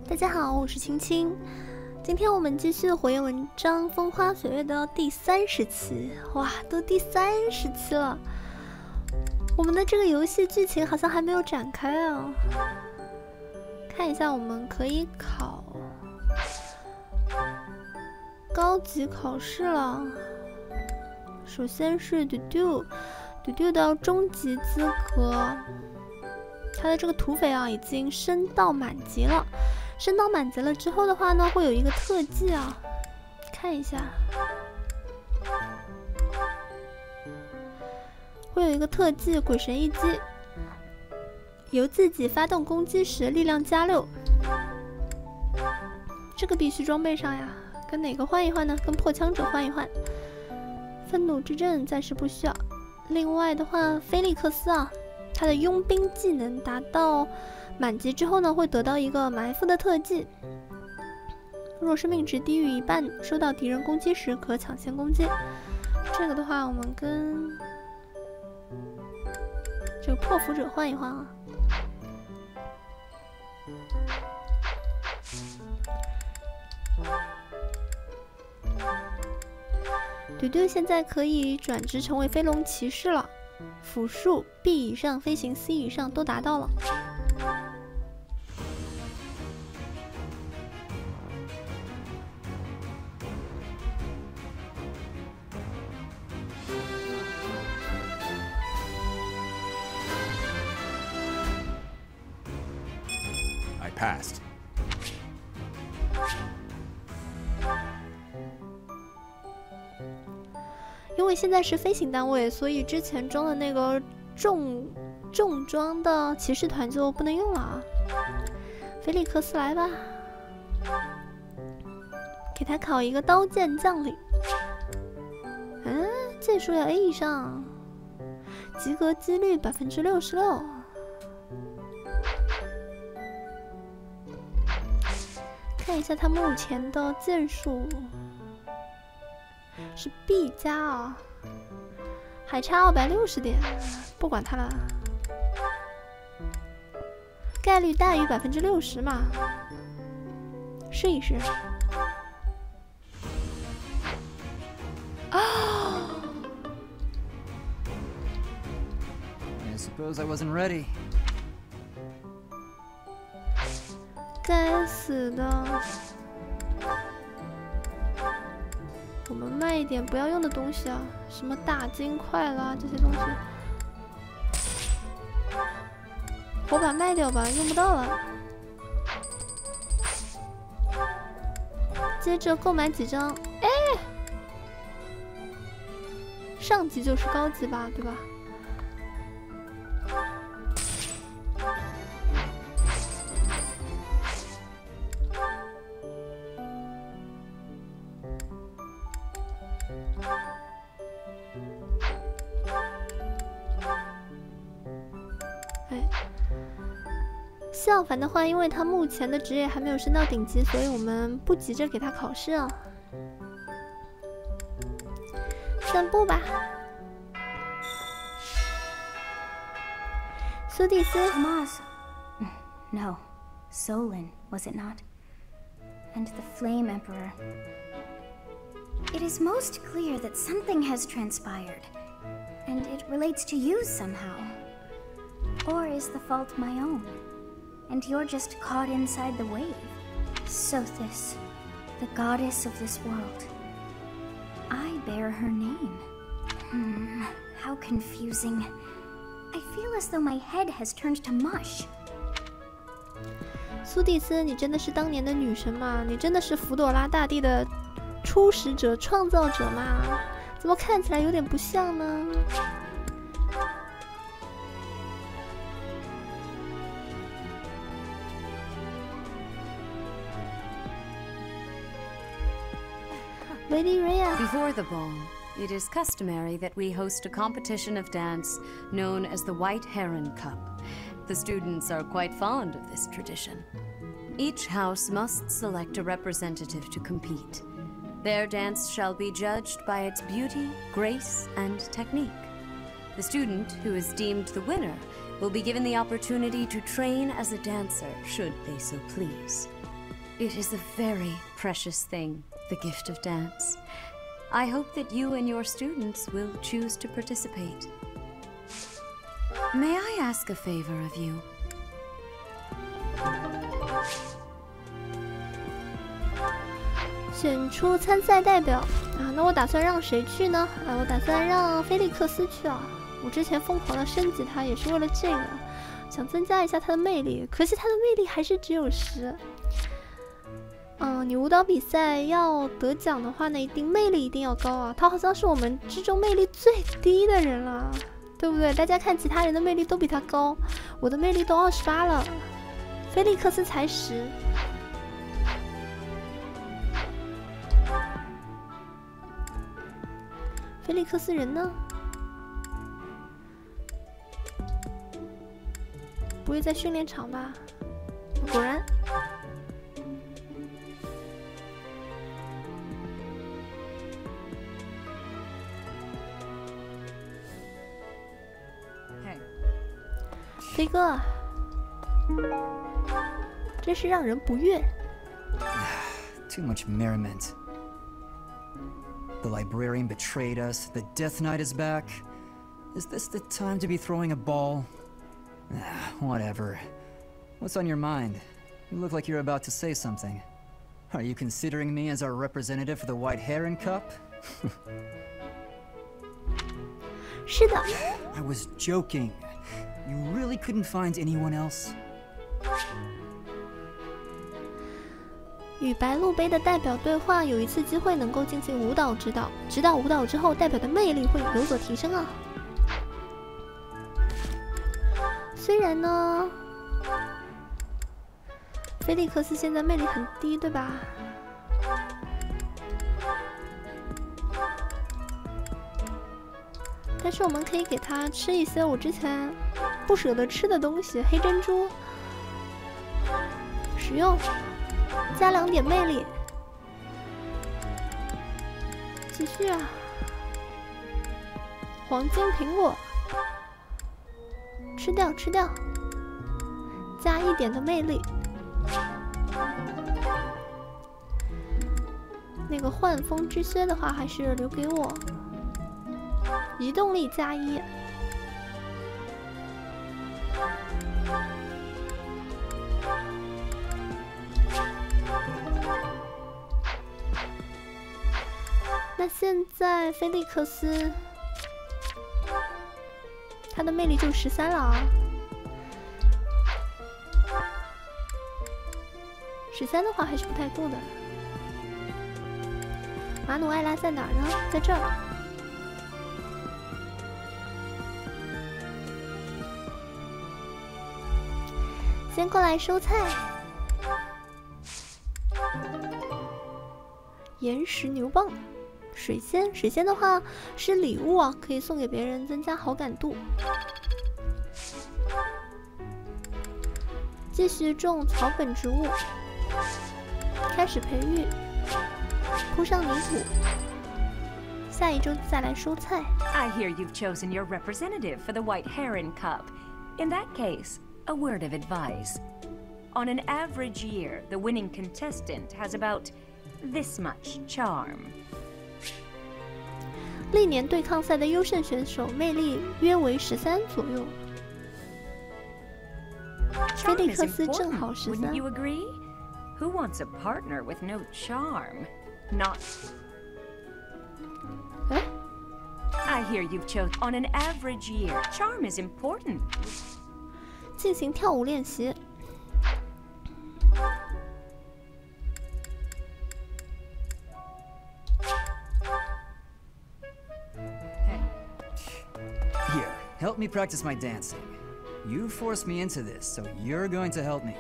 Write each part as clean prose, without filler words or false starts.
大家好，我是青青。今天我们继续火焰文章《风花雪月》的第30期，哇，都第30期了。我们的这个游戏剧情好像还没有展开啊。看一下，我们可以考高级考试了。首先是嘟嘟的终极资格，他的这个土匪啊已经升到满级了。升到满级了之后的话呢，会有一个特技啊，看一下，会有一个特技鬼神一击，由自己发动攻击时力量加6，这个必须装备上呀。跟哪个换一换呢？跟破枪者换一换。愤怒之阵暂时不需要。另外的话，菲利克斯啊，他的佣兵技能达到满级之后呢，会得到一个埋伏的特技。若生命值低于1半，受到敌人攻击时可抢先攻击。这个的话，我们跟这个破釜者换一换啊。嘟嘟现在可以转职成为飞龙骑士了，辅助 B 以上，飞行 C 以上都达到了。I passed. 因为现在是飞行单位，所以之前装的那个重装的骑士团就不能用了啊。菲利克斯来吧，给他考一个刀剑将领。剑术要 A 以上，及格几率66%。看一下他目前的剑术。是 B 加啊，还差260点，不管它了。概率大于60%嘛，试一试。啊！ I suppose I wasn't ready. 该死的！我们卖一点不要用的东西啊，什么大金块啦这些东西，火把卖掉吧，用不到了。接着购买几张，哎，上级就是高级吧，对吧？相反的话，因为他目前的职业还没有升到顶级，所以我们不急着给他考试啊。宣布吧，苏蒂斯。Tomas. No, Solon, was it not? And the Flame Emperor. It is most clear that something has transpired, and it relates to you somehow. Or is the fault my own? And you're just caught inside the wave. Sothis, the goddess of this world. I bear her name. How confusing. I feel as though my head has turned to mush. 苏蒂斯，你真的是当年的女神吗？你真的是弗朵拉大帝的初始者、创造者吗？怎么看起来有点不像呢？Before the ball, it is customary that we host a competition of dance known as the White Heron Cup. The students are quite fond of this tradition. Each house must select a representative to compete. Their dance shall be judged by its beauty, grace, and technique. The student who is deemed the winner will be given the opportunity to train as a dancer, should they so please. It is a very precious thing, the gift of dance. I hope that you and your students will choose to participate. May I ask a favor of you? 选出参赛代表啊，那我打算让谁去呢？我打算让菲利克斯去啊。我之前疯狂的升级他也是为了这个，想增加一下他的魅力。可惜他的魅力还是只有10。你舞蹈比赛要得奖的话，那一定魅力一定要高啊！他好像是我们之中魅力最低的人了，对不对？大家看其他人的魅力都比他高，我的魅力都28了，菲利克斯才10。菲利克斯人呢？不会在训练场吧？果然。飞哥，真是让人不悦。Too much merriment. The librarian betrayed us. The Death Knight is back. Is this the time to be throwing a ball? Whatever. What's on your mind? You look like you're about to say something. Are you considering me as our representative for the White Heron Cup? 是的。I was joking. You really couldn't find anyone else? 与白鹿杯的代表对话，有一次机会能够进行舞蹈指导。指导舞蹈之后，代表的魅力会有所提升啊。虽然呢，菲利克斯现在魅力很低，对吧？但是我们可以给他吃一些我之前不舍得吃的东西，黑珍珠，使用，加2点魅力，继续啊，黄金苹果，吃掉吃掉，加1点的魅力，那个幻风之靴的话还是留给我。移动力加1，那现在菲利克斯他的魅力就13了啊，13的话还是不太够的。马努埃拉在哪儿呢？在这儿。先过来收菜。岩石牛蒡，水仙，水仙的话是礼物啊，可以送给别人，增加好感度。继续种草本植物，开始培育，铺上泥土。下一周再来收菜。I hear you've chosen your representative for the White Heron Cup. In that case, a word of advice. On an average year, the winning contestant has about this much charm. 历年对抗赛的优胜选手魅力约为13左右。菲利克斯正好13。Wouldn't you agree? Who wants a partner with no charm? Not. I hear you've chosen. On an average year, charm is important. 进行跳舞练习。Here, help me practice my dancing. You forced me into this, so you're going to help me.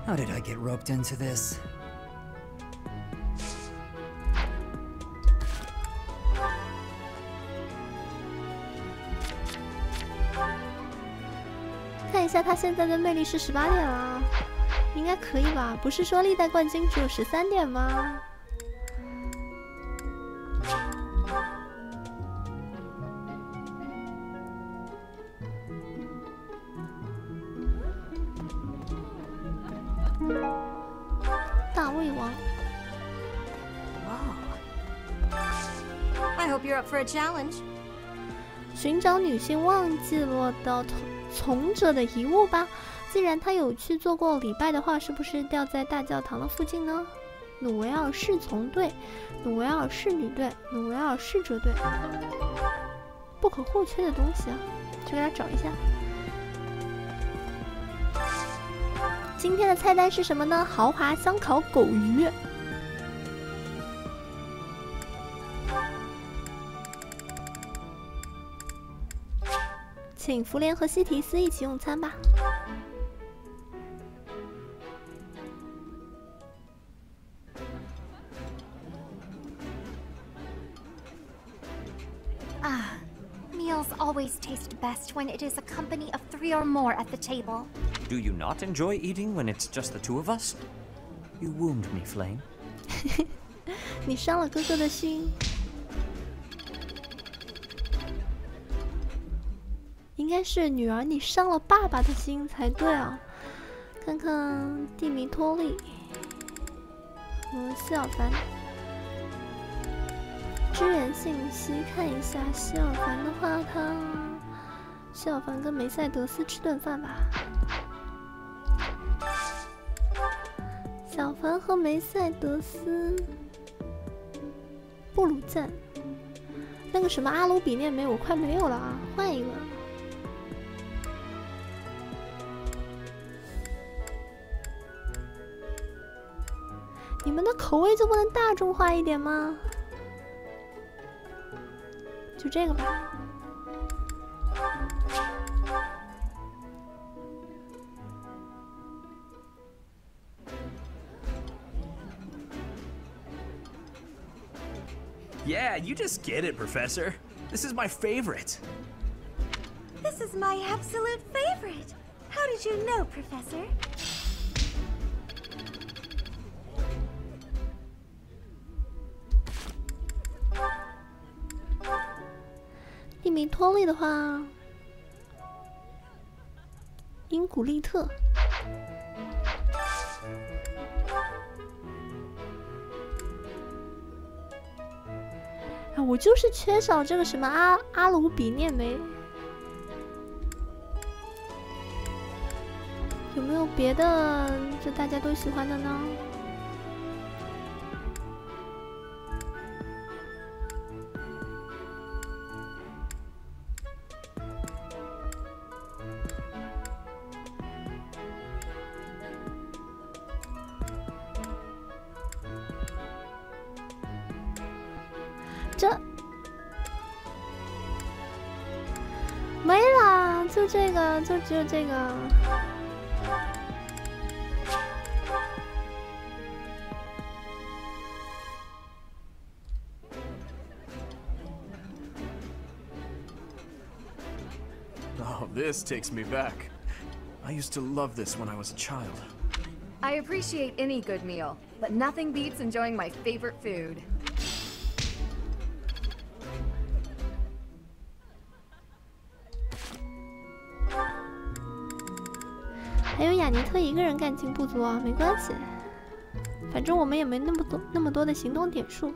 How did I get roped into this? 下他现在的魅力是18点了，应该可以吧？不是说历代冠军只有13点吗？大胃王。 I hope you're up for a challenge. 寻找女性忘记落到从者的遗物吧。既然他有去做过礼拜的话，是不是掉在大教堂的附近呢？努维尔侍从队、努维尔侍女队、努维尔侍者队，不可或缺的东西啊，去给他找一下。今天的菜单是什么呢？豪华香烤狗鱼。 请福莲和西提斯一起用餐吧。Meals always taste best when it is a company of 3 or more at the table. Do you not enjoy eating when it's just the 2 of us? You wound me, Flame. 你伤了哥哥的心。 应该是女儿，你伤了爸爸的心才对啊！看看蒂米托利和希尔凡，支援信息看一下。希尔凡的话，希尔凡跟梅赛德斯吃顿饭吧。小凡和梅赛德斯，布鲁赞，那个什么阿鲁比涅梅我快没有了啊，换一个。 你们的口味就不能大众化一点吗？就这个吧。Yeah, you just get it, Professor. This is my favorite. This is my absolute favorite. How did you know, Professor? 蒂米托利的话，因古利特。啊，我就是缺少这个什么阿鲁比涅梅。有没有别的就大家都喜欢的呢？ 这没了，就这个，就只有这个。Oh, this takes me back. I used to love this when I was a child. I appreciate any good meal, but nothing beats enjoying my favorite food. 还有雅尼特一个人感情不足啊，没关系，反正我们也没那么多的行动点数。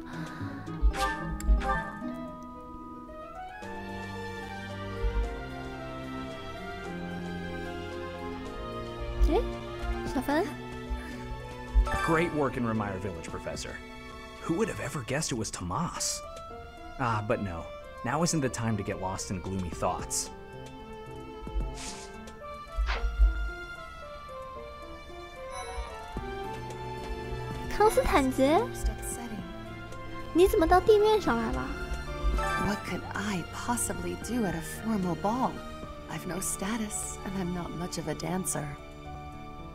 哎，小凡。 Great work in Remire Village, Professor. Who would have ever guessed it was Tomas? Ah, but no. Now isn't the time to get lost in gloomy thoughts. 康斯坦杰，你怎么到地面上来了？ What could I possibly do at a formal ball? I've no status, and I'm not much of a dancer.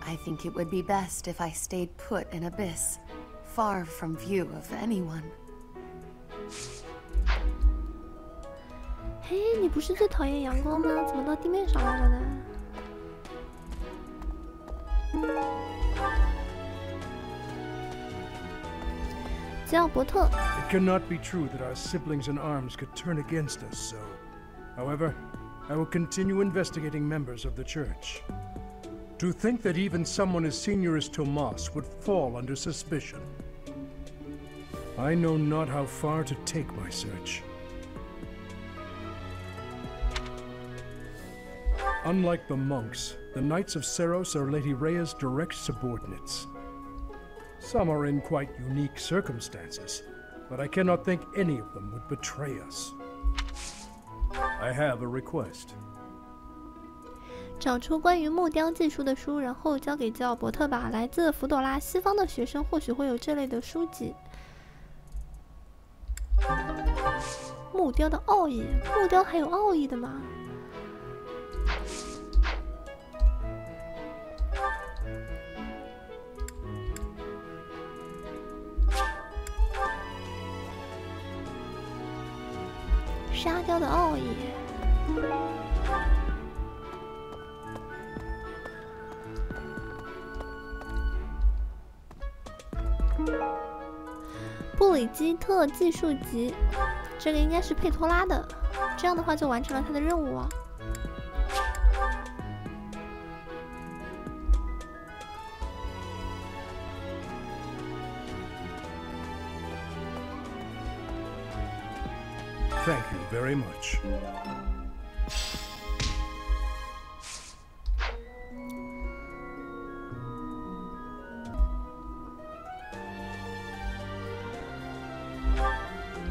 I think it would be best if I stayed put in Abyss, far from view of anyone. 嘿，你不是最讨厌阳光吗？怎么到地面上来了呢？吉奥伯特。 It cannot be true that our siblings in arms could turn against us so. However, I will continue investigating members of the church. To think that even someone as senior as Tomas would fall under suspicion. I know not how far to take my search. Unlike the monks, the Knights of Seros are Lady Rhea's direct subordinates. Some are in quite unique circumstances, but I cannot think any of them would betray us. I have a request. 找出关于木雕技术的书，然后交给吉奥伯特吧。来自弗朵拉西方的学生或许会有这类的书籍。木雕的奥义，木雕还有奥义的吗？沙雕的奥义。布里基特技术集，这个应该是佩托拉的，这样的话就完成了他的任务啊。Thank you very much.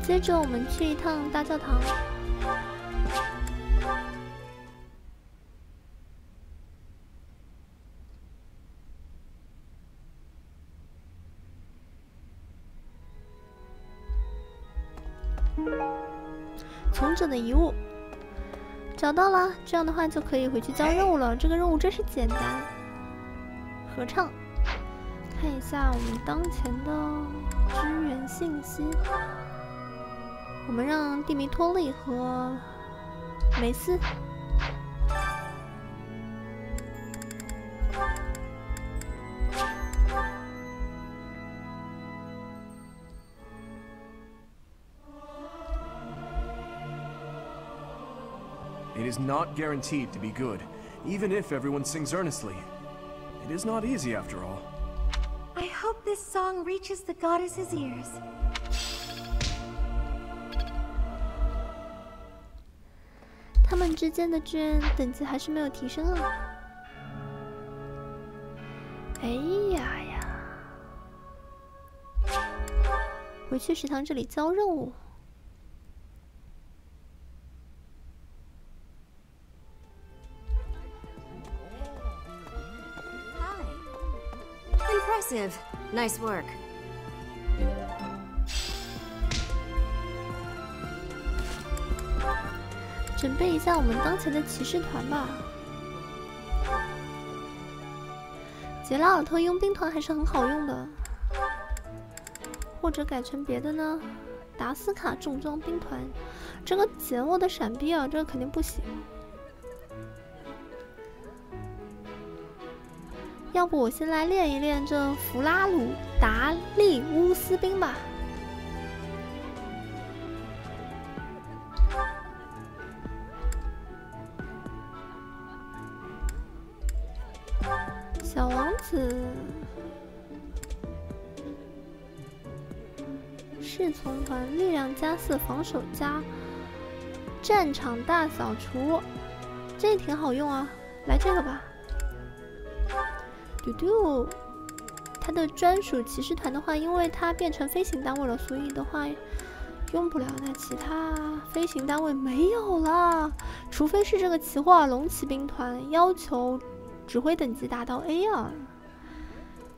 接着我们去一趟大教堂。从者的遗物找到了，这样的话就可以回去交任务了。这个任务真是简单。合唱，看一下我们当前的支援信息。我们让蒂米托利和梅斯。It is not guaranteed to be good, even if everyone sings earnestly. It is not easy after all. I hope this song reaches the goddess's ears. 他们之间的支援等级还是没有提升啊！哎呀呀！回去食堂这里交任务。Impressive. Nice work. 准备一下我们当前的骑士团吧。杰拉尔特佣兵团还是很好用的，或者改成别的呢？达斯卡重装兵团，这个减我的闪避啊，这个肯定不行。要不我先来练一练这弗拉鲁达利乌斯兵吧。小王子，侍从团力量加4，防守加，战场大扫除，这挺好用啊，来这个吧。嘟嘟，他的专属骑士团的话，因为它变成飞行单位了，所以的话用不了。那其他飞行单位没有了，除非是这个奇霍尔龙骑兵团要求指挥等级达到 A 啊。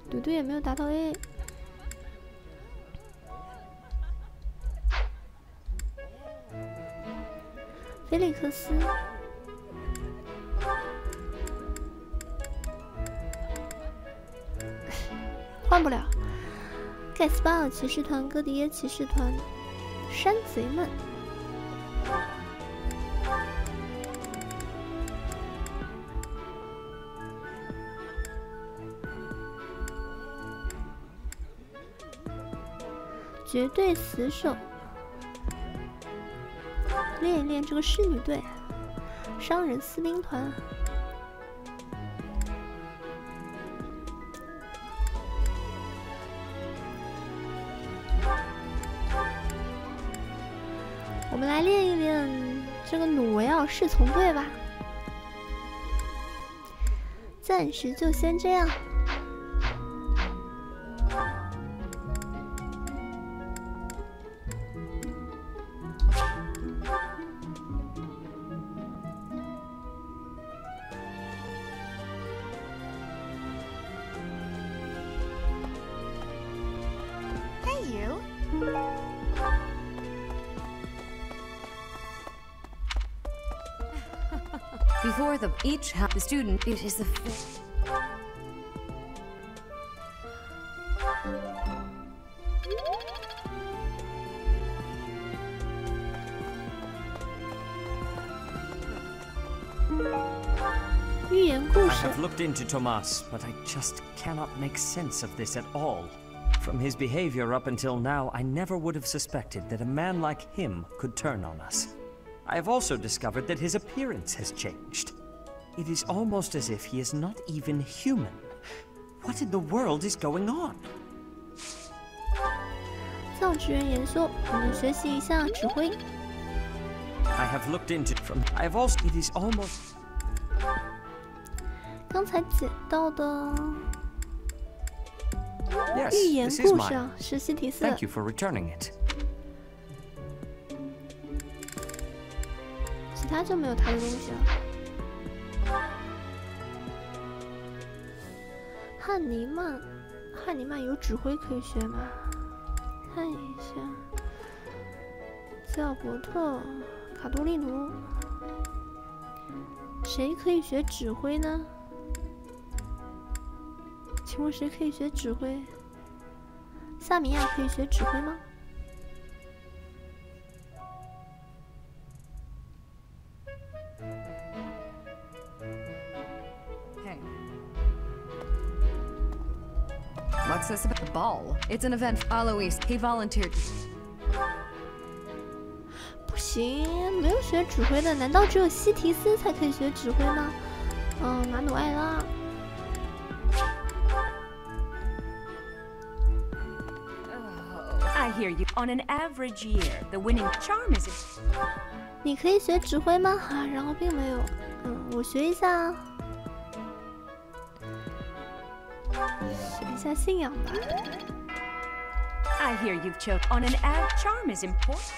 嘟嘟也没有达到 A。菲利克斯。换不了。盖斯巴尔骑士团、戈迪耶骑士团、山贼们。绝对死守，练一练这个侍女队，商人私兵团。我们来练一练这个努维尔侍从队吧，暂时就先这样。Before the student, it is the寓言故 I 事。 have looked into Tomas, but I just cannot make sense of this at all. From his behavior up until now, I never would have suspected that a man like him could turn on us. I have also discovered that his appearance has changed. It is almost as if he is not even human. What in the world is going on? 造纸人研修，我们学习一下指挥。 I have looked into I have also it is almost 刚才捡到的 Yes, 寓言 this is 故事 mine. 啊，是西提斯。 Thank you for returning it. 其他就没有他的东西了。汉尼曼有指挥可以学吗？看一下，斯奥伯特、卡多利奴，谁可以学指挥呢？请问谁可以学指挥？萨米亚可以学指挥吗？ What's this about the ball? It's an event. Alois, he volunteered. 不行，没有学指挥的，难道只有西提斯才可以学指挥吗？马努埃拉。 I hear you. On an average year, the winning charm is. 你可以学指挥吗？啊，然后并没有。我学一下啊。 学一下信仰吧。 I hear you've chosen. On an charm is important.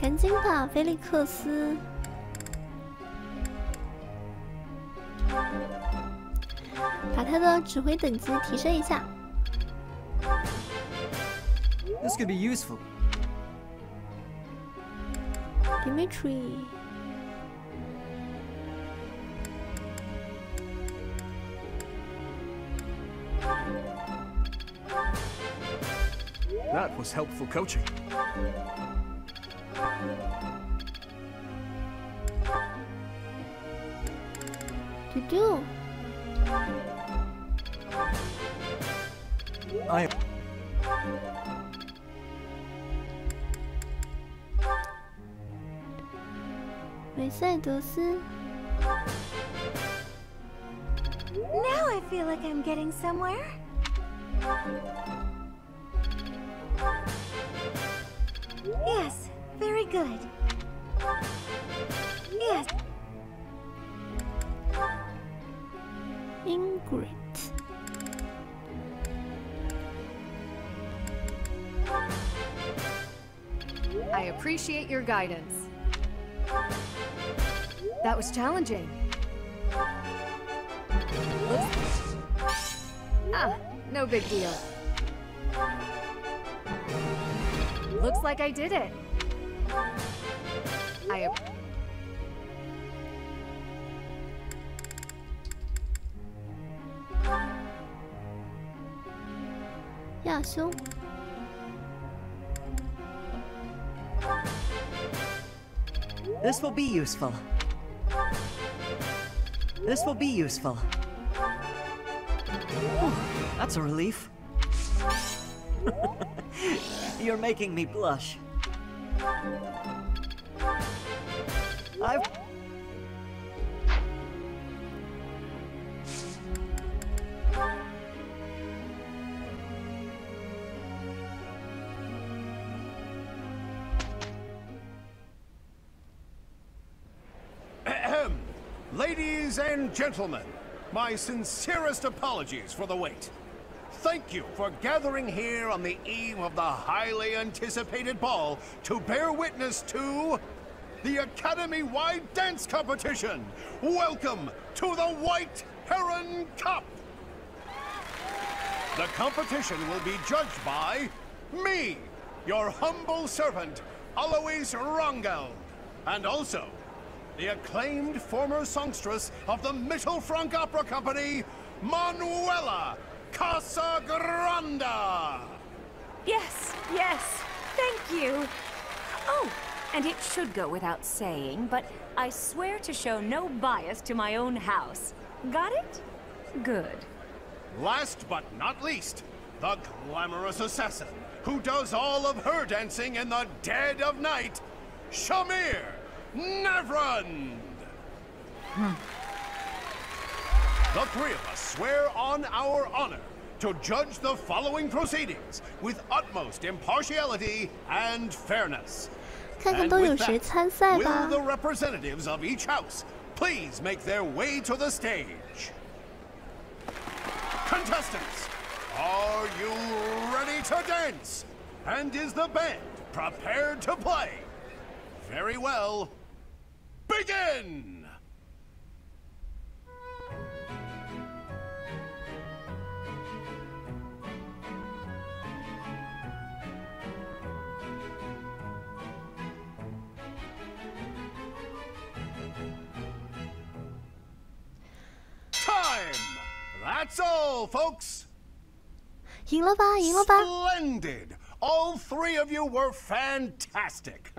赶紧把菲利克斯。把他的指挥等级提升一下。 This could be useful. Dimitri. That was helpful coaching. Dudu. I. 梅赛德斯。 Now I feel like I'm getting somewhere. Yes, very good. Yes. Ingrid. I appreciate your guidance. That was challenging. No big deal. Looks like I did it. This will be useful. This will be useful. Whew, that's a relief. You're making me blush. Ladies and gentlemen, my sincerest apologies for the wait. Thank you for gathering here on the eve of the highly anticipated ball to bear witness to the Academy-wide dance competition. Welcome to the White Heron Cup. The competition will be judged by me, your humble servant, Alois Rangel, and also the acclaimed former songstress of the Mittelfrank Opera Company, Manuela Casagranda! Yes, thank you. Oh, and it should go without saying, but I swear to show no bias to my own house. Got it? Good. Last but not least, the glamorous assassin who does all of her dancing in the dead of night, Shamir Nevrand! The three of us swear on our honor to judge the following proceedings with utmost impartiality and fairness. 看看都有谁参赛吧。 Will the representatives of each house please make their way to the stage? Contestants, are you ready to dance? And is the band prepared to play? Very well. Begin! Time! That's all, folks! 赢了吧，赢了吧 Splendid! All three of you were fantastic!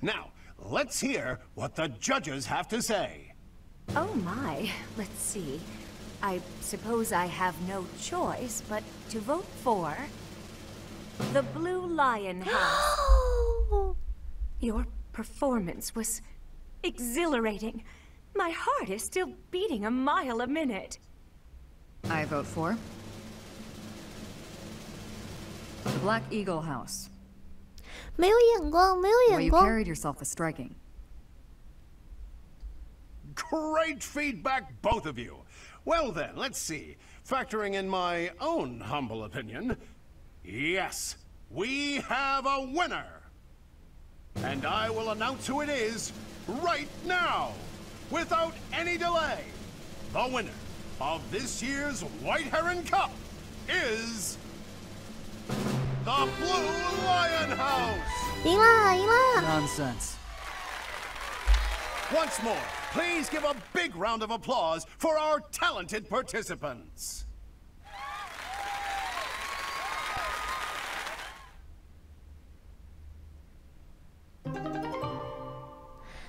Now, let's hear what the judges have to say. Oh my, let's see. I suppose I have no choice but to vote for the Blue Lion House. Your performance was exhilarating. My heart is still beating a mile a minute. I vote for the Black Eagle House. 没有眼光，没有 The way 眼 you 光。 carried yourself was striking. Great feedback, both of you. Well then, let's see. Factoring in my own humble opinion, yes, we have a winner. And I will announce who it is right now, without any delay. The winner of this year's White Heron Cup is the Blue Lion House. 赢啦，赢啦！ Nonsense. Once more, please give a big round of applause for our talented participants.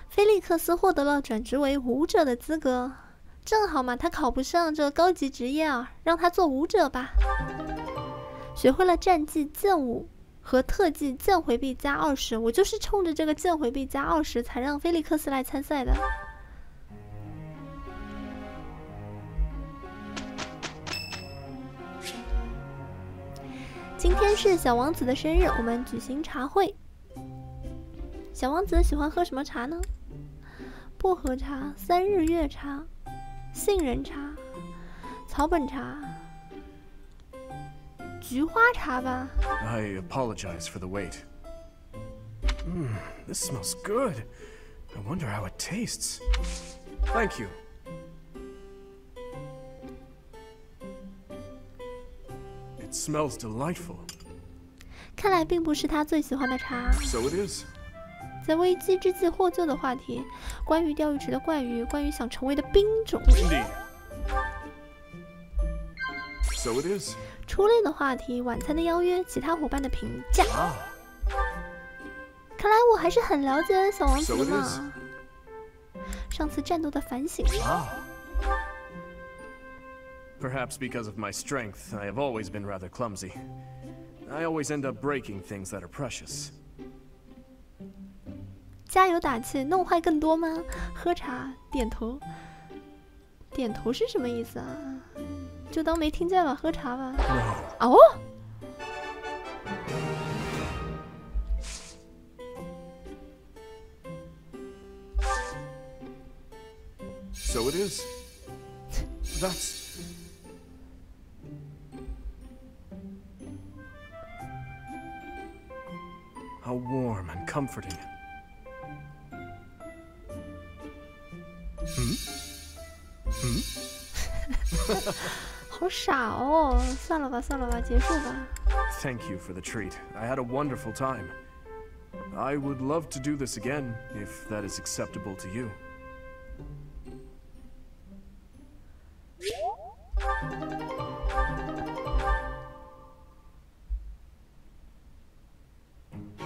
菲利克斯获得了转职为舞者的资格，正好嘛，他考不上这高级职业啊，让他做舞者吧。学会了战技剑舞和特技剑回避加20，我就是冲着这个剑回避加20才让菲利克斯来参赛的。今天是小王子的生日，我们举行茶会。小王子喜欢喝什么茶呢？薄荷茶、3日月茶、杏仁茶、草本茶、菊花茶吧。 I apologize for the wait. This smells good. I wonder how it tastes. Thank you. It smells delightful. 看来并不是他最喜欢的茶。 So it is. 在危机之际获救的话题，关于钓鱼池的怪鱼，关于想成为的兵种。 Indeed. So it is. 初恋的话题，晚餐的邀约，其他伙伴的评价。看来我还是很了解小王子的嘛。上次战斗的反省。Perhaps because of my strength, I have always been rather clumsy. I always end up breaking things that are precious. 加油打气，弄坏更多吗？喝茶，点头。点头是什么意思啊？就当没听见吧，喝茶吧。哦。So it is. That's... How warm and comforting. Hmm? 好傻哦！算了吧，算了吧，结束吧。Thank you for the treat. I had a wonderful time. I would love to do this again, if that is acceptable to you.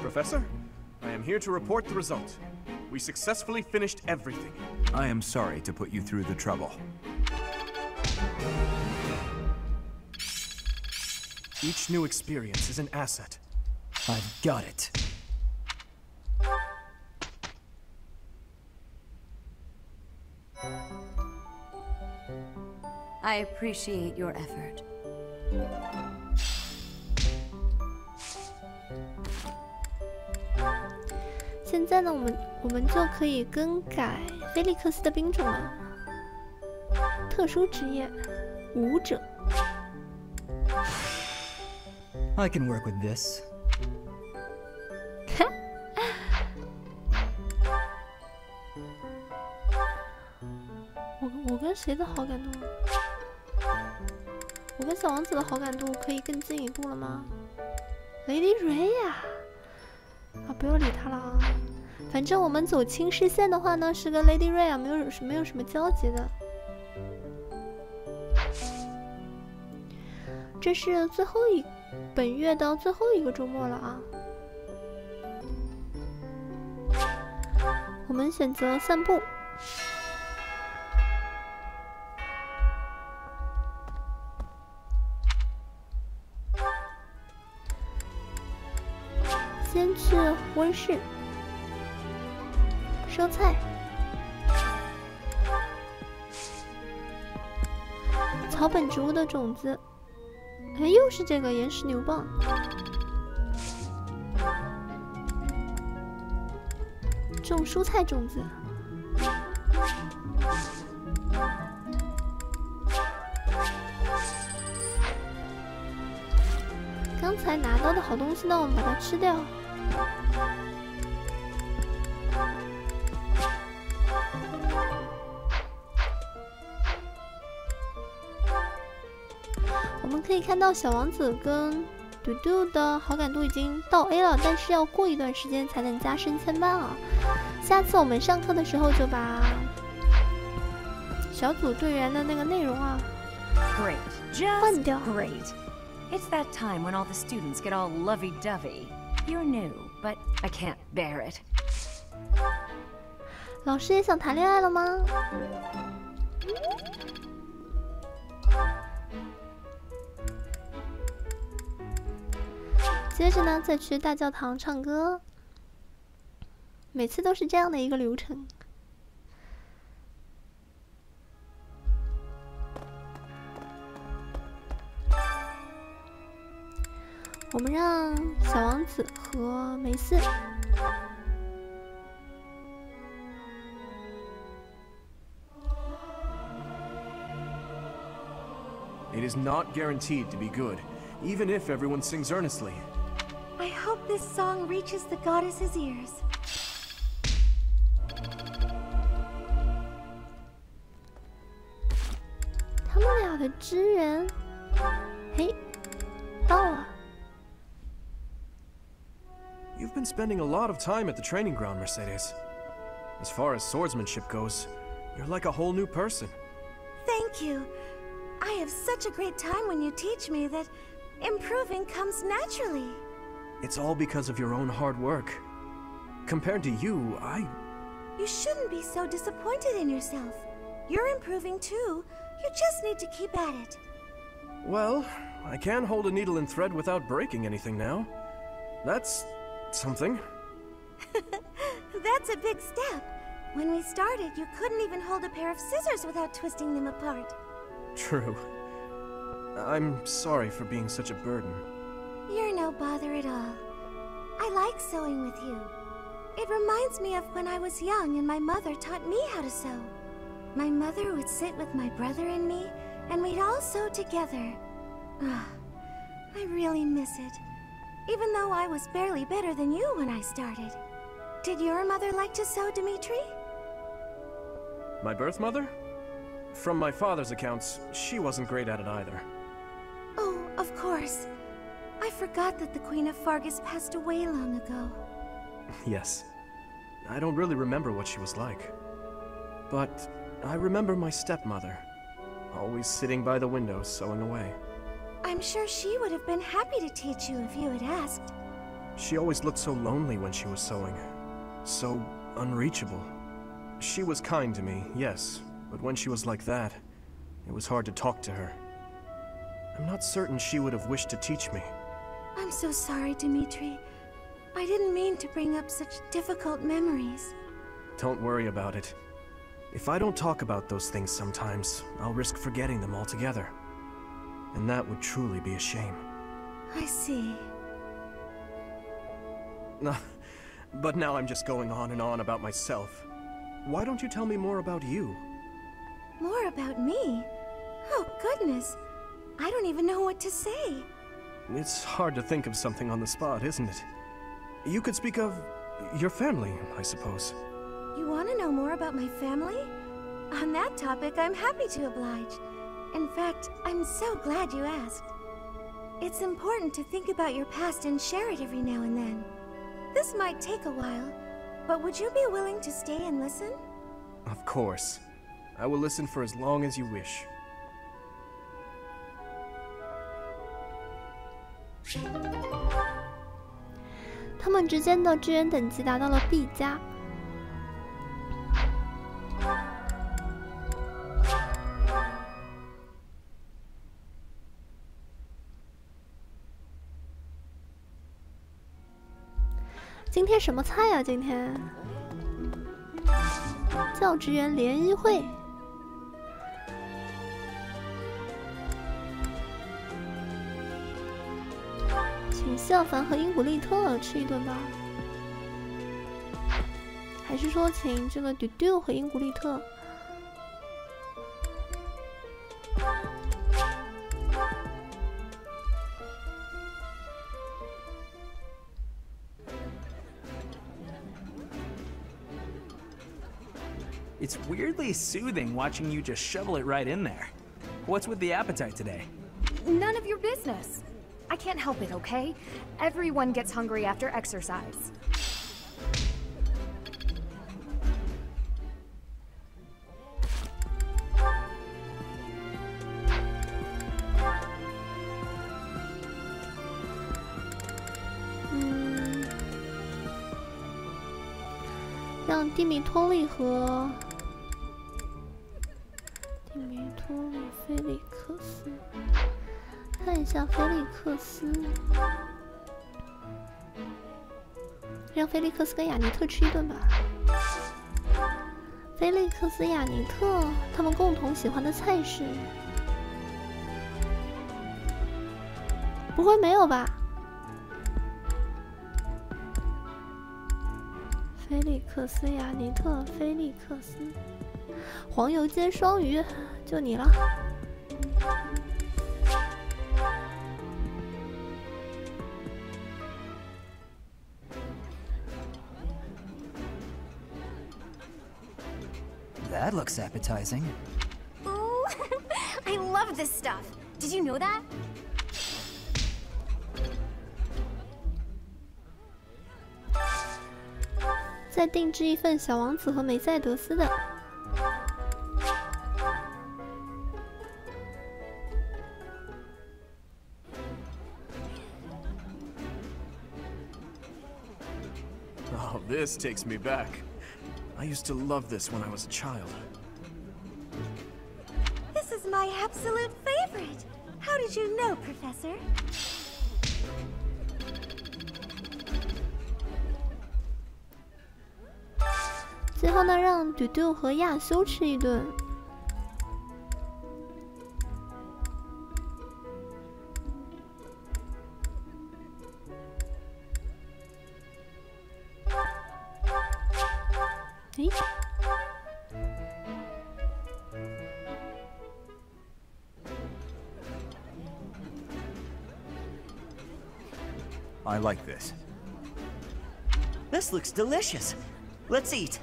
Professor, I am here to report the result. We successfully finished everything. I am sorry to put you through the trouble. Each new experience is an asset. I've got it. I appreciate your effort. 现在呢，我们就可以更改菲利克斯的兵种了。特殊职业，舞者。I can work with this. 我跟谁的好感度？我跟小王子的好感度可以更进一步了吗 ？Lady Ray 呀，不要理他了啊。反正我们走轻视线的话呢，是跟 Lady Ray 啊没有什么交集的。这是本月的最后一个周末了啊。我们选择散步。先去温室收菜，草本植物的种子，哎，又是这个岩石牛蒡，种蔬菜种子，刚才拿到的好东西呢，我们把它吃掉。我们可以看到小王子跟嘟嘟的好感度已经到 A 了，但是要过一段时间才能加升1000班啊。下次我们上课的时候就把小组队员的那个内容啊换掉。 It's that time when all the students get all lovey-dovey. You're new, but I can't bear it. 老师也想谈恋爱了吗？接着呢，再去大教堂唱歌。每次都是这样的一个流程。我们让小王子和梅斯。It is not guaranteed to be good, even if everyone sings earnestly. I hope this song reaches the goddess's ears. 他们俩的支援，嘿，到了。 You've been spending a lot of time at the training ground, Mercedes. As far as swordsmanship goes, you're like a whole new person. Thank you. I have such a great time when you teach me that improving comes naturally. It's all because of your own hard work. compared to you, You shouldn't be so disappointed in yourself. You're improving too. You just need to keep at it. Well, I can hold a needle and thread without breaking anything now. That's something. That's a big step. When we started, you couldn't even hold a pair of scissors without twisting them apart. True. I'm sorry for being such a burden. You're no bother at all. I like sewing with you. It reminds me of when I was young and my mother taught me how to sew. My mother would sit with my brother and me, and we'd all sew together. Ah, I really miss it. Even though I was barely better than you when I started. Did your mother like to sew, Dimitri? My birth mother? From my father's accounts, she wasn't great at it either. Oh, of course. I forgot that the Queen of Fargus passed away long ago. Yes. I don't really remember what she was like. But I remember my stepmother, always sitting by the window sewing away. I'm sure she would have been happy to teach you if you had asked. She always looked so lonely when she was sewing. So unreachable. She was kind to me, yes, but when she was like that, it was hard to talk to her. I'm not certain she would have wished to teach me. I'm so sorry, Dimitri. I didn't mean to bring up such difficult memories. Don't worry about it. If I don't talk about those things sometimes, I'll risk forgetting them altogether. And that would truly be a shame. I see. But now I'm just going on and on about myself. Why don't you tell me more about you? More about me? Oh, goodness. I don't even know what to say. It's hard to think of something on the spot, isn't it? You could speak of your family, I suppose. You want to know more about my family? On that topic, I'm happy to oblige. In fact, I'm so glad you asked. It's important to think about your past and share it every now and then. This might take a while, but would you be willing to stay and listen? Of course. I will listen for as long as you wish. 他们之间的支援等级达到了 B 加。今天什么菜呀？今天教职员联谊会。请谢凡和英古利特吃一顿吧，还是说请这个丢丢和英古利特？It's weirdly soothing watching you just shovel it right in there. What's with the appetite today? None of your business. I can't help it, okay? Everyone gets hungry after exercise. Hmm. 让蒂米托利和菲利克斯。看一下菲利克斯，让菲利克斯跟雅尼特吃一顿吧。菲利克斯、雅尼特他们共同喜欢的菜是？不会没有吧？菲利克斯、雅尼特、菲利克斯，黄油煎双鱼，就你了。That looks appetizing. Ooh, I love this stuff. Did you know that? 再定制一份小王子和梅赛德斯的。Oh, this takes me back. I used to love this when I was a child. This is my absolute favorite. How did you know, Professor? 最后呢，让嘟嘟和亚修吃一顿。诶。 I like this. This looks delicious. Let's eat.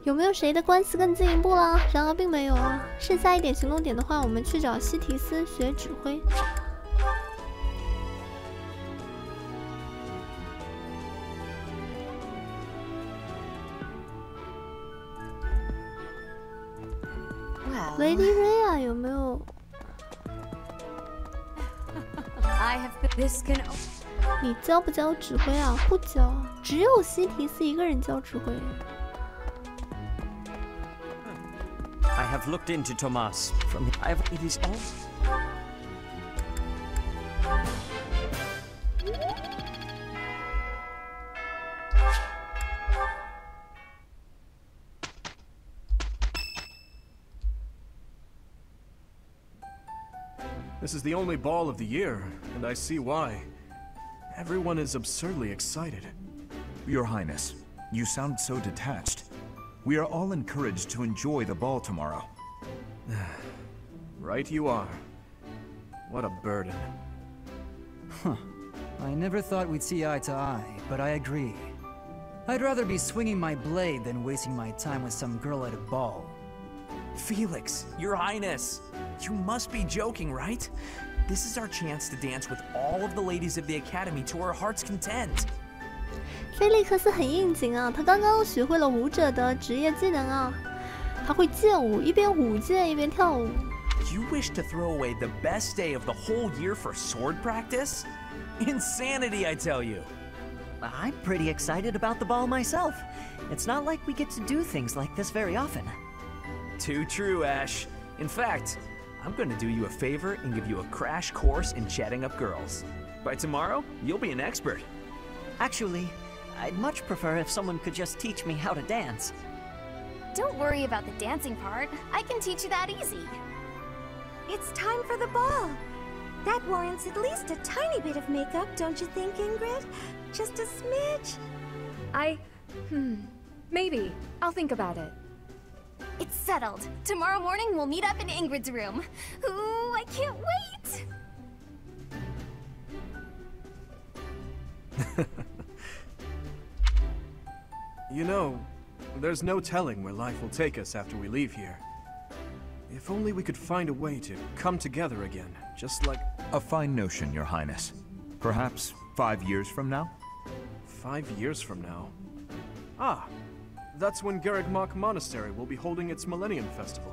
有没有谁的官司更进一步了？然而并没有啊。剩下一点行动点的话，我们去找西提斯学指挥。Lady Rhea 有没有？ I have this can. 你教不教指挥啊？不教，只有西提斯一个人教指挥。 I have looked into Tomas. From it is all. This is the only ball of the year, and I see why. Everyone is absurdly excited. Your Highness, you sound so detached. We are all encouraged to enjoy the ball tomorrow. Right you are. What a burden. Huh. I never thought we'd see eye to eye, but I agree. I'd rather be swinging my blade than wasting my time with some girl at a ball. Felix, Your Highness, you must be joking, right? This is our chance to dance with all of the ladies of the Academy to our heart's content. 菲利克斯很应景啊，他刚刚学会了舞者的职业技能啊，他会剑舞，一边舞剑一边跳舞。You wish to throw away the best day of the whole year for sword practice? Insanity, I tell you. I'm pretty excited about the ball myself. It's not like we get to do things like this very often. Too true, Ash. In fact, I'm going to do you a favor and give you a crash course in chatting up girls. By tomorrow, you'll be an expert. Actually, I'd much prefer if someone could just teach me how to dance. Don't worry about the dancing part. I can teach you that easy. It's time for the ball. That warrants at least a tiny bit of makeup, don't you think, Ingrid? Just a smidge. Maybe. I'll think about it. It's settled. Tomorrow morning we'll meet up in Ingrid's room. Ooh, I can't wait! You know, there's no telling where life will take us after we leave here. If only we could find a way to come together again, just like... A fine notion, Your Highness. Perhaps 5 years from now? 5 years from now? Ah, that's when Garrigmach Monastery will be holding its Millennium Festival.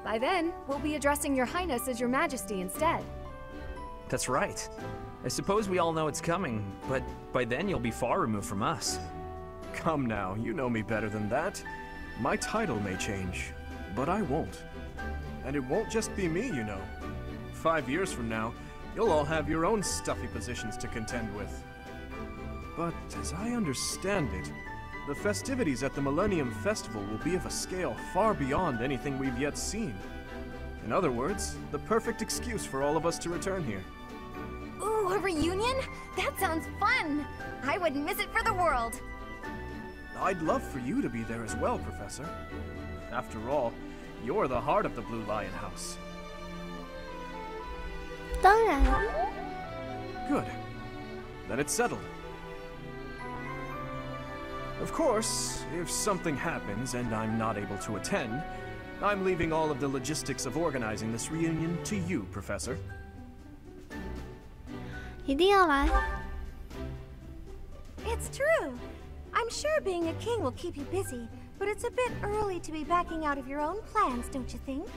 By then, we'll be addressing Your Highness as Your Majesty instead. That's right. I suppose we all know it's coming, but by then you'll be far removed from us. Come now, you know me better than that. My title may change, but I won't. And it won't just be me, you know. 5 years from now, you'll all have your own stuffy positions to contend with. But as I understand it, the festivities at the Millennium Festival will be of a scale far beyond anything we've yet seen. In other words, the perfect excuse for all of us to return here. Ooh, a reunion? That sounds fun! I wouldn't miss it for the world. I'd love for you to be there as well, Professor. After all, you're the heart of the Blue Lion House. 当然。 Good. Then it's settled. Of course, if something happens and I'm not able to attend, I'm leaving all of the logistics of organizing this reunion to you, Professor. 一定要来。 It's true. I'm sure being a king will keep you busy, but it's a bit early to be backing out of your own plans, don't you think?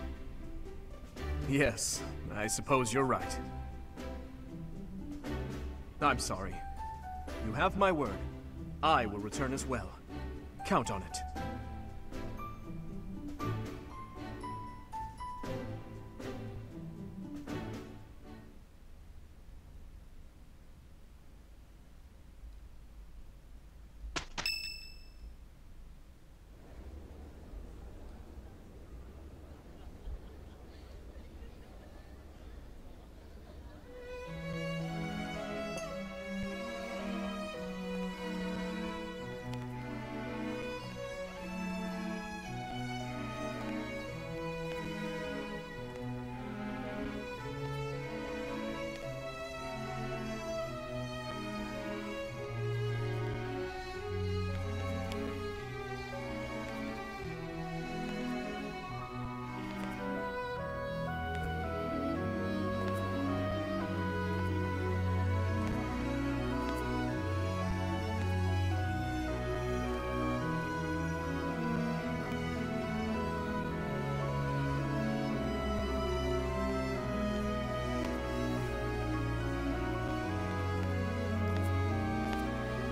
Yes, I suppose you're right. I'm sorry. You have my word. I will return as well. Count on it.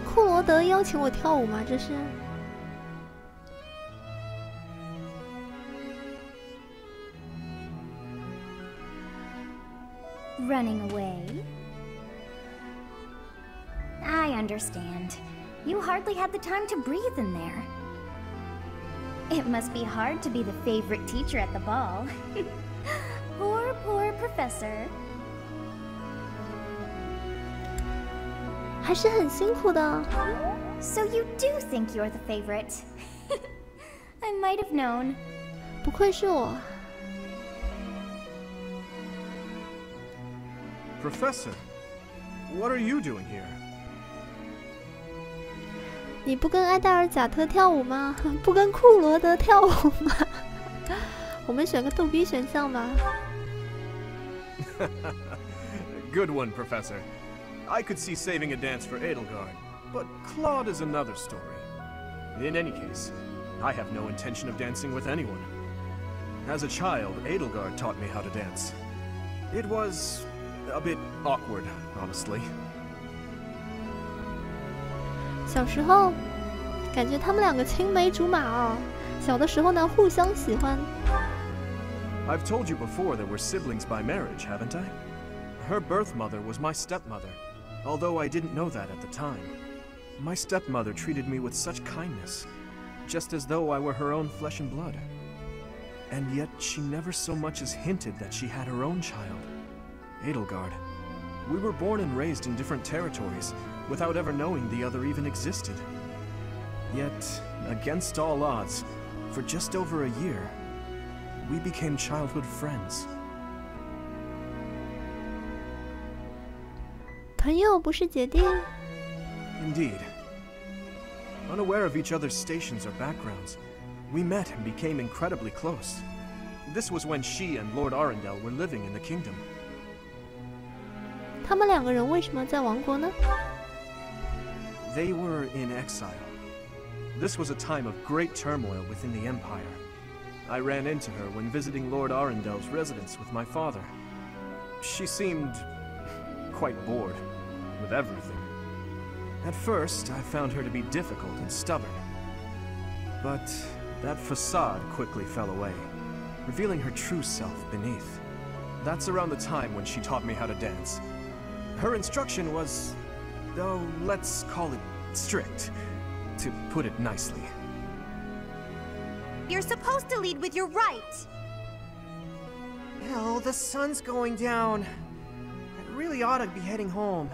库罗德邀请我跳舞吗？这是。Running away? I understand. You hardly had the time to breathe in there. It must be hard to be the favorite teacher at the ball. Poor professor. 还是很辛苦的。So you do think you're the favorite? I might have known. 不愧是我。Professor, what are you doing here? 你不跟埃戴尔贾特跳舞吗？不跟库罗德跳舞吗？我们选个逗逼选项吧。Good one, Professor. I could see saving a dance for Edelgard, but Claude is another story. In any case, I have no intention of dancing with anyone. As a child, Edelgard taught me how to dance. It was a bit awkward, honestly. 小时候，感觉他们两个青梅竹马哦。小的时候呢，互相喜欢。I've told you before that we're siblings by marriage, haven't I? Her birth mother was my stepmother, although I didn't know that at the time. My stepmother treated me with such kindness, just as though I were her own flesh and blood. And yet she never so much as hinted that she had her own child, Edelgard. We were born and raised in different territories, without ever knowing the other even existed. Yet, against all odds, for just over a year, we became childhood friends. 朋友不是姐弟。Indeed. Unaware of each other's stations or backgrounds, we met and became incredibly close. This was when she and Lord Arundel were living in the kingdom. 他们两个人为什么在王国呢？ They were in exile. This was a time of great turmoil within the Empire. I ran into her when visiting Lord Arundel's residence with my father. She seemed quite bored with everything. At first, I found her to be difficult and stubborn. But that facade quickly fell away, revealing her true self beneath. That's around the time when she taught me how to dance. Her instruction was, oh, let's call it strict, to put it nicely. You're supposed to lead with your right! Oh, the sun's going down. I really ought to be heading home.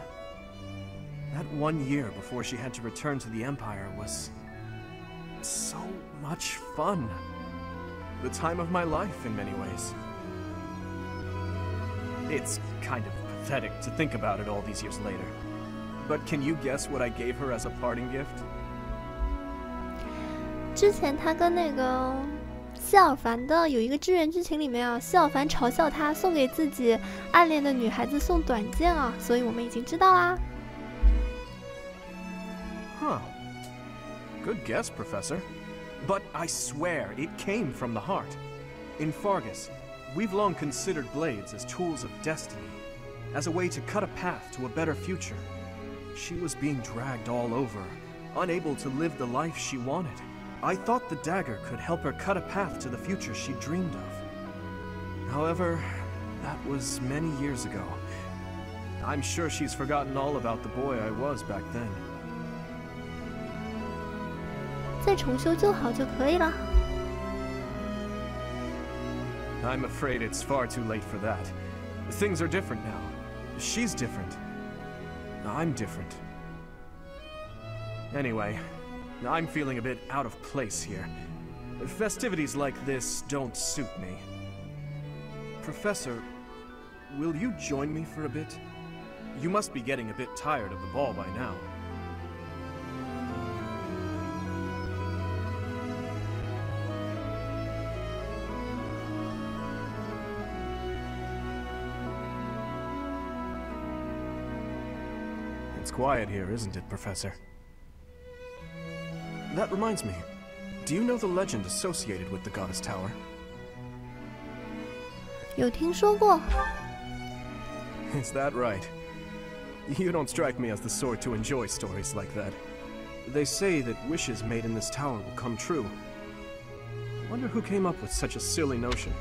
That 1 year before she had to return to the Empire was so much fun. The time of my life in many ways. It's kind of pathetic to think about it all these years later. But can you guess what I gave her as a parting gift? 之前他跟那个谢尔凡的有一个支援剧情里面啊，谢尔凡嘲笑他送给自己暗恋的女孩子送短剑啊，所以我们已经知道啦。Huh. Good guess, Professor. But I swear it came from the heart. In Fargus, We've long considered blades as tools of destiny, as a way to cut a path to a better future. She was being dragged all over, unable to live the life she wanted. I thought the dagger could help her cut a path to the future she dreamed of. However, that was many years ago. I'm sure she's forgotten all about the boy I was back then. 再重修旧好就可以了。I'm afraid it's far too late for that. Things are different now. She's different. I'm different. Anyway, I'm feeling a bit out of place here. Festivities like this don't suit me. Professor, will you join me for a bit? You must be getting a bit tired of the ball by now. It's quiet here, isn't it, Professor? That reminds me. Do you know the legend associated with the Goddess Tower? 有听说过。 Is that right? You don't strike me as the sort to enjoy stories like that. They say that wishes made in this tower will come true. Wonder who came up with such a silly notion.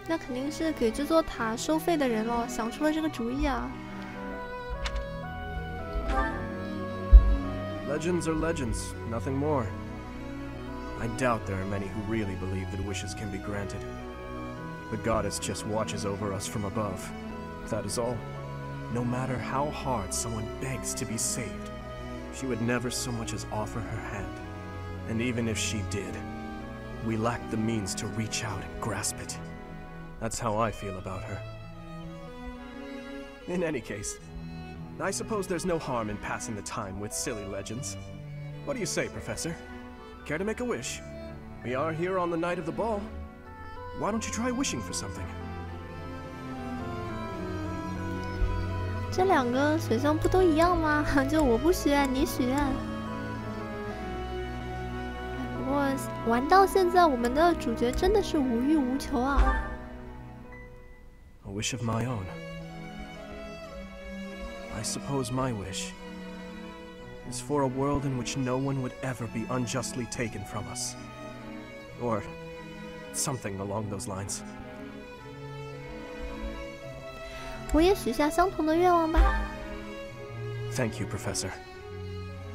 那肯定是给这座塔收费的人咯，想出了这个主意啊。 Legends are legends, nothing more. I doubt there are many who really believe that wishes can be granted. The goddess just watches over us from above. That is all. No matter how hard someone begs to be saved, she would never so much as offer her hand. And even if she did, we lack the means to reach out and grasp it. That's how I feel about her. In any case, I suppose there's no harm in passing the time with silly legends. What do you say, Professor? Care to make a wish? We are here on the night of the ball. Why don't you try wishing for something? 这两个选项不都一样吗？就我不许愿，你许愿。不过玩到现在，我们的主角真的是无欲无求啊。A wish of my own. I suppose my wish is for a world in which no one would ever be unjustly taken from us. Or something along those lines. 我也许下相同的愿望吧。Thank you, Professor.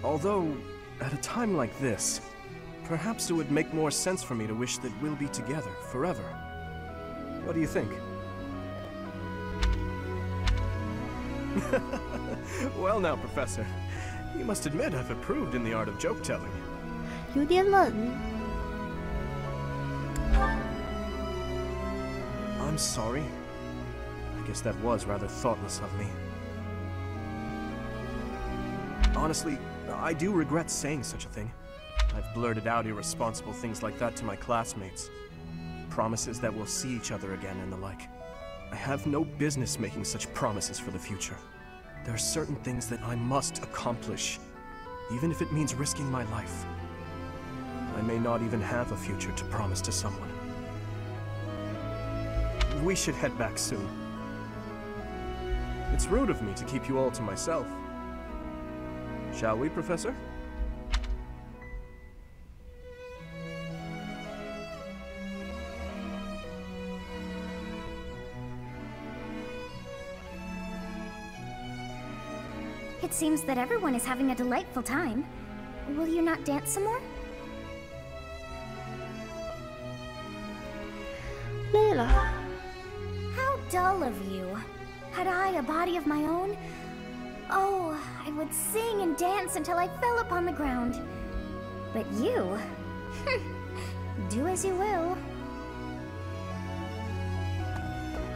Although, at a time like this, perhaps it would make more sense for me to wish that we'll be together forever. What do you think? Well now, Professor, you must admit I've improved in the art of joke-telling. 有点冷。I'm sorry. I guess that was rather thoughtless of me. Honestly, I do regret saying such a thing. I've blurted out irresponsible things like that to my classmates. Promises that we'll see each other again and the like. I have no business making such promises for the future. There are certain things that I must accomplish, even if it means risking my life. I may not even have a future to promise to someone. We should head back soon. It's rude of me to keep you all to myself. Shall we, Professor? It seems that everyone is having a delightful time. Will you not dance some more? 累了。 How dull of you. Had I a body of my own? Oh, I would sing and dance until I fell upon the ground. But you... do as you will.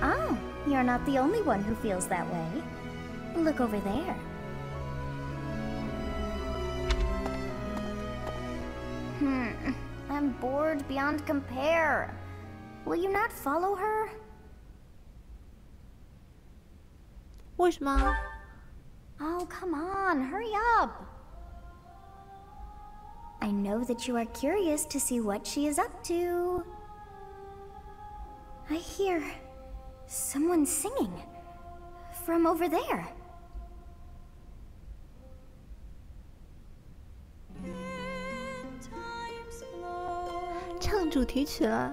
Oh, you're not the only one who feels that way. Look over there. I'm bored beyond compare. Will you not follow her? 为什么？ Oh, come on, hurry up. I know that you are curious to see what she is up to. I hear someone singing from over there. "唱主题曲了。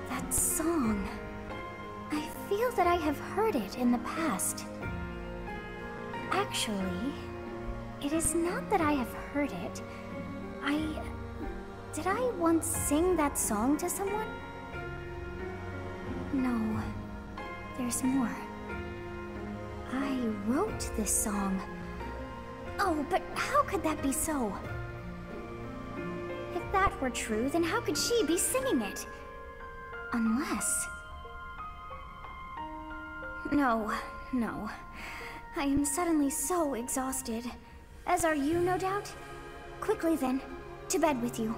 That song. I feel that I have heard it in the past. Actually, it is not that I have heard it. Did I once sing that song to someone? No, there's more. I wrote this song. Oh, but how could that be so? If that were true, then how could she be singing it? Unless... No. I am suddenly so exhausted. As are you, no doubt? Quickly then, to bed with you.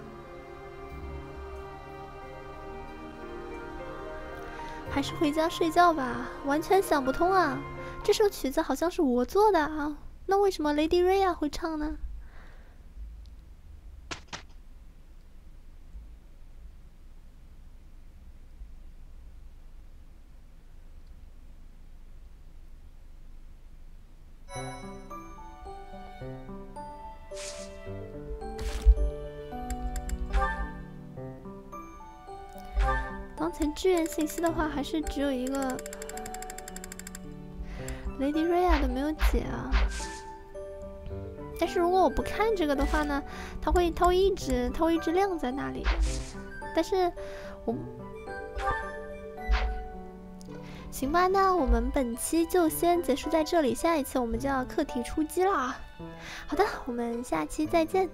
还是回家睡觉吧，完全想不通啊！这首曲子好像是我做的啊，那为什么 Lady Rhea 会唱呢？当前志愿信息的话，还是只有一个 Lady Rhea 的没有解啊。但是如果我不看这个的话呢，它会一直亮在那里。但是我行吧，那我们本期就先结束在这里，下一期我们就要课题出击了啊。好的，我们下期再见。